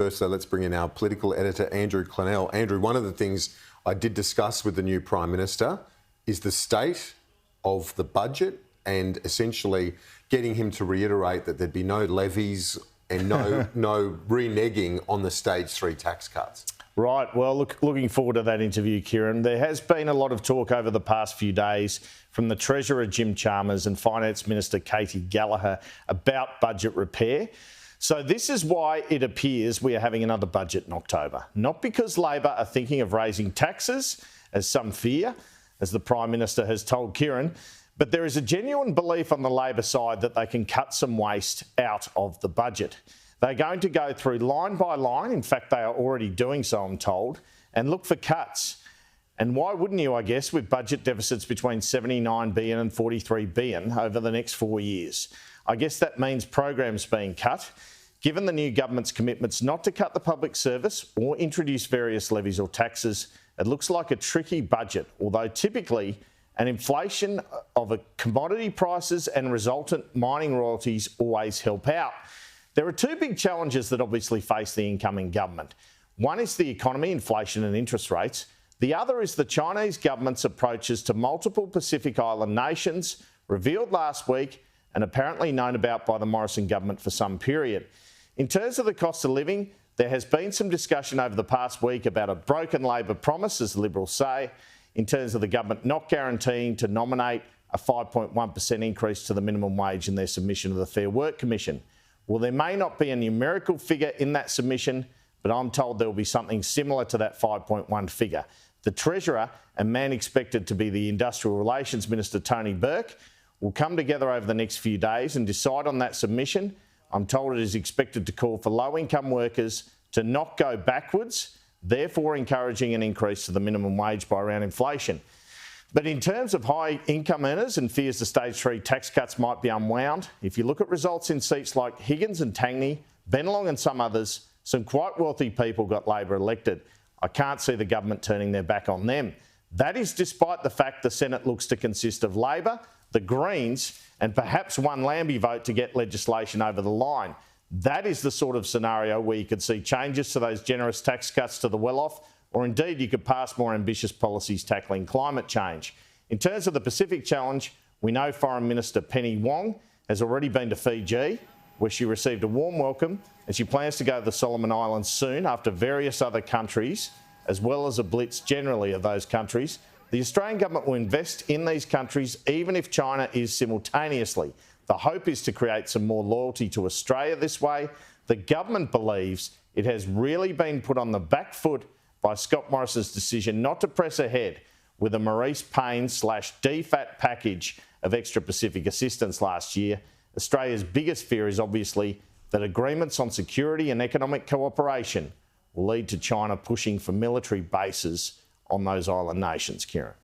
First, though, let's bring in our political editor, Andrew Clennell. Andrew, one of the things I did discuss with the new Prime Minister is the state of the budget and essentially getting him to reiterate that there'd be no levies and no reneging on the stage 3 tax cuts. Right. Well, looking forward to that interview, Kieran. There has been a lot of talk over the past few days from the Treasurer, Jim Chalmers, and Finance Minister, Katy Gallagher, about budget repair. So this is why it appears we are having another budget in October. Not because Labor are thinking of raising taxes, as some fear, as the Prime Minister has told Kieran, but there is a genuine belief on the Labor side that they can cut some waste out of the budget. They're going to go through line by line, in fact they are already doing so, I'm told, and look for cuts. And why wouldn't you, I guess, with budget deficits between $79 billion and $43 billion over the next 4 years? I guess that means programs being cut. Given the new government's commitments not to cut the public service or introduce various levies or taxes, it looks like a tricky budget, although typically an inflation of commodity prices and resultant mining royalties always help out. There are two big challenges that obviously face the incoming government. One is the economy, inflation and interest rates. The other is the Chinese government's approaches to multiple Pacific Island nations, revealed last week and apparently known about by the Morrison government for some period. In terms of the cost of living, there has been some discussion over the past week about a broken Labor promise, as the Liberals say, in terms of the government not guaranteeing to nominate a 5.1% increase to the minimum wage in their submission to the Fair Work Commission. Well, there may not be a numerical figure in that submission, but I'm told there will be something similar to that 5.1 figure. The Treasurer, a man expected to be the Industrial Relations Minister, Tony Burke, will come together over the next few days and decide on that submission. I'm told it is expected to call for low-income workers to not go backwards, therefore encouraging an increase to the minimum wage by around inflation. But in terms of high-income earners and fears the stage 3 tax cuts might be unwound, if you look at results in seats like Higgins and Tangney, Bennelong and some others, some quite wealthy people got Labor elected. I can't see the government turning their back on them. That is despite the fact the Senate looks to consist of Labor, the Greens and perhaps one Lambie vote to get legislation over the line. That is the sort of scenario where you could see changes to those generous tax cuts to the well-off, or indeed you could pass more ambitious policies tackling climate change. In terms of the Pacific Challenge, we know Foreign Minister Penny Wong has already been to Fiji, where she received a warm welcome, and she plans to go to the Solomon Islands soon after various other countries, as well as a blitz generally of those countries. The Australian government will invest in these countries even if China is simultaneously. The hope is to create some more loyalty to Australia this way. The government believes it has really been put on the back foot by Scott Morrison's decision not to press ahead with a Maurice Payne/DFAT package of extra Pacific assistance last year. Australia's biggest fear is obviously that agreements on security and economic cooperation will lead to China pushing for military bases on those island nations, Kieran.